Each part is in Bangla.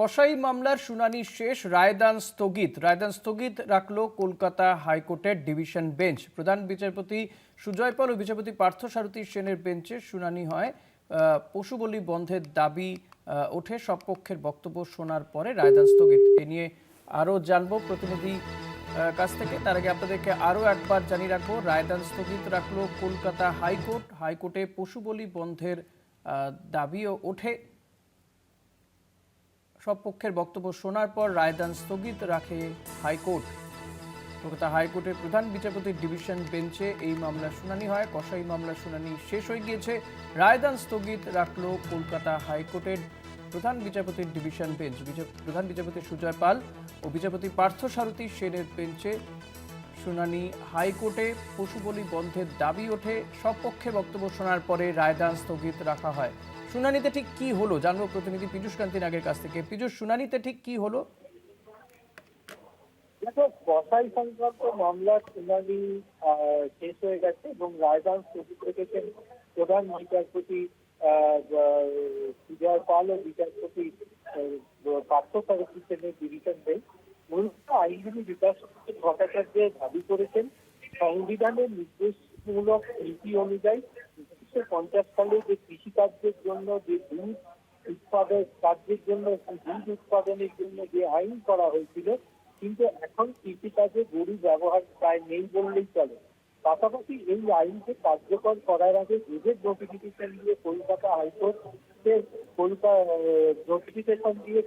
কসাই মামলার শুনানি শেষ, রায়দান স্থগিত রাখলো কলকাতা হাইকোর্টের ডিভিশন বেঞ্চ। প্রধান বিচারপতি সুজয় পাল ও বিচারপতি পার্থসারথী সেনের বেঞ্চে শুনানি হয়। পশু বলি বন্ধের দাবি ওঠে, সব পক্ষের বক্তব্য শোনার পরে রায়দান স্থগিত। এ নিয়ে আরও জানবো প্রতিনিধি কাছ থেকে। তার আগে আপনাদেরকে আরও একবার জানিয়ে রাখবো, রায়দান স্থগিত রাখলো কলকাতা হাইকোর্টে পশু বলি বন্ধের দাবিও ওঠে। সব পক্ষের বক্তব্য শোনার পর রায়দান স্থগিত রাখে হাইকোর্ট। কলকাতা হাইকোর্টের প্রধান বিচারপতির ডিভিশন বেঞ্চে এই মামলার শুনানি হয়। কসাই মামলার শুনানি শেষ হয়ে গিয়েছে, রায়দান স্থগিত রাখলো কলকাতা হাইকোর্টের প্রধান বিচারপতির ডিভিশন বেঞ্চ। প্রধান বিচারপতি সুজয় পাল ও বিচারপতি পার্থসারথী সেনের বেঞ্চে শুনানি হাইকোর্টে পশু বলি বন্ধের দাবি ওঠে। সব পক্ষের বক্তব্য শোনার পরে রায়দান স্থগিত রাখা হয়। শুনানিতে ঠিক কি হলো জানবো প্রতিনিধি পীযূষ কান্তি নাগের কাছ থেকে। পীযূষ, শুনানিতে ঠিক কি হলো? দেখো, কসাই সংক্রান্ত মামলার শুনানি শেষ হয়ে গেছে এবং রায়দান স্থগিত রেখেছেন প্রধান বিচারপতি সুজয় পাল ও বিচারপতি পার্থসারথী সেনের ডিভিশন বেঞ্চ। মূলত আইনজীবী বিকাশ ভট্টাচার্য দাবি করেছেন, সংবিধানের নির্দেশমূলক নীতি অনুযায়ী 1950 সালে যে কৃষিকার্যের জন্য যে দুধ উৎপাদনের জন্য যে আইন করা হয়েছিল, কিন্তু এখন কৃষিকাজে গরু ব্যবহার প্রায় নেই বললেই চলে। পাশাপাশি এই আইনকে কার্যকর করার আগে গেজেট নোটিফিকেশন দিয়ে কলকাতা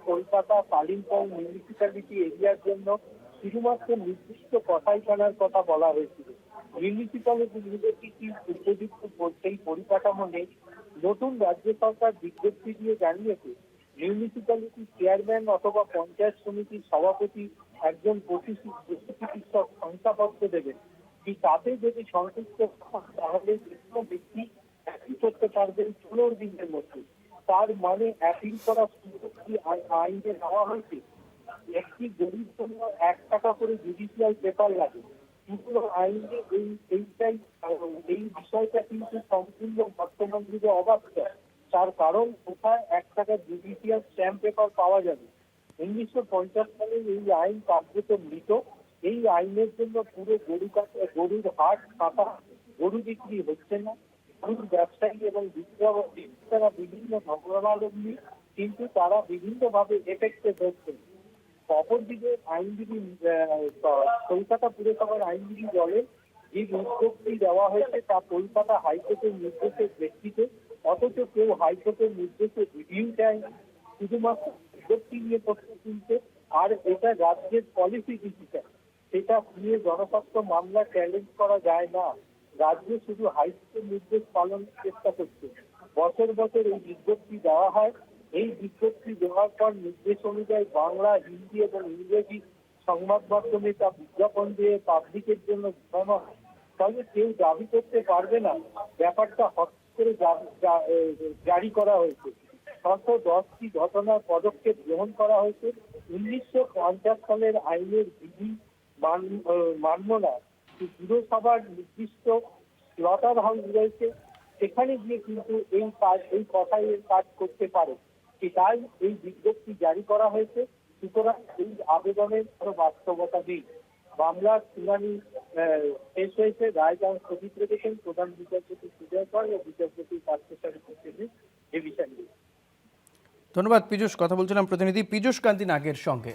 কলকাতা কালিম্পং মিউনিসিপ্যালিটি এরিয়ার জন্য শুধুমাত্র নির্দিষ্ট কসাইখানার কথা বলা হয়েছিল। মিউনিসিপ্যালিটি উপযুক্ত সেই পরিকাঠামো নেই। নতুন রাজ্য সরকার বিজ্ঞপ্তি দিয়ে জানিয়েছে, মিউনিসিপ্যালিটি চেয়ারম্যান অথবা পঞ্চায়েত সমিতির সভাপতি একজন পশু চিকিৎসক শংসাপত্র দেবেন। তাতে যদি সন্তুষ্ট হন, তাহলে যে কোনো ব্যক্তি অ্যাপিল করতে পারবেন 15 দিনের মধ্যে। তার মানে অ্যাপিল করার সুযোগ কি আইনে দেওয়া হয়েছে? একটি গরিব জন্য 1 টাকা করে জুডিশিয়াল পেপার লাগে। পুরো আইনে এই বিষয়টা কিন্তু সম্পূর্ণ বর্তমান যুগে অবাস্তব। তার কারণ, কোথায় 1 টাকার জুডিশিয়াল স্ট্যাম্প পেপার পাওয়া যাবে? 1950 সালে এই আইন কার্যত মৃত। এই আইনের জন্য পুরো গরুর হাট কাটা, গরু বিক্রি হচ্ছে না। গরুর ব্যবসায়ী এবং বিক্রেতারা বিভিন্ন ধর্মাবলম্বী, কিন্তু তারা বিভিন্নভাবে এফেক্টেড হচ্ছে। অপরদিকে আইনজীবী কলকাতা পুরসভার আইনজীবী বলেন, যে বিজ্ঞপ্তি দেওয়া হয়েছে তা কলকাতা হাইকোর্টের নির্দেশের ভিত্তিতে, অথচ কেউ হাইকোর্টের নির্দেশে রিভিউ দেয়নি, শুধুমাত্র বিজ্ঞপ্তি নিয়ে প্রশ্ন তুলছে। আর এটা রাজ্যের পলিসি ডিসিশন, সেটা নিয়ে জনস্বার্থ মামলা চ্যালেঞ্জ করা যায় না। রাজ্য শুধু হাইকোর্টের নির্দেশ পালনের চেষ্টা করছে। বছর বছর এই বিজ্ঞপ্তি দেওয়া হয়। এই বিজ্ঞপ্তি দেওয়ার পর নির্দেশ অনুযায়ী বাংলা, হিন্দি এবং ইংরেজি সংবাদ মাধ্যমে তা বিজ্ঞাপন দিয়ে পাবলিকের জন্য জানানো হয়। তাহলে কেউ দাবি করতে পারবে না ব্যাপারটা হঠাৎ করে জারি করা হয়েছে। 610টি ঘটনার পদক্ষেপ গ্রহণ করা হয়েছে। 1950 সালের আইনের বিধি মান্য না। পুরসভার নির্দিষ্ট স্লটার হাউস রয়েছে, সেখানে গিয়ে কিন্তু এই কসাইয়ের কাজ করতে পারে। তাই এই বিজ্ঞপ্তি জারি করা হয়েছে। সুতরাং এই আবেদনের কোনো বাস্তবতা নেই। মামলার শুনানি শেষ হয়েছে, রায়দান স্থগিত রেখেছেন প্রধান বিচারপতি সুজয় পাল ও বিচারপতি পার্থসারথী সেনের ডিভিশন বেঞ্চ। ধন্যবাদ পীযূষ। কথা বলছিলাম প্রতিনিধি পীযূষ কান্তি নাগের সঙ্গে।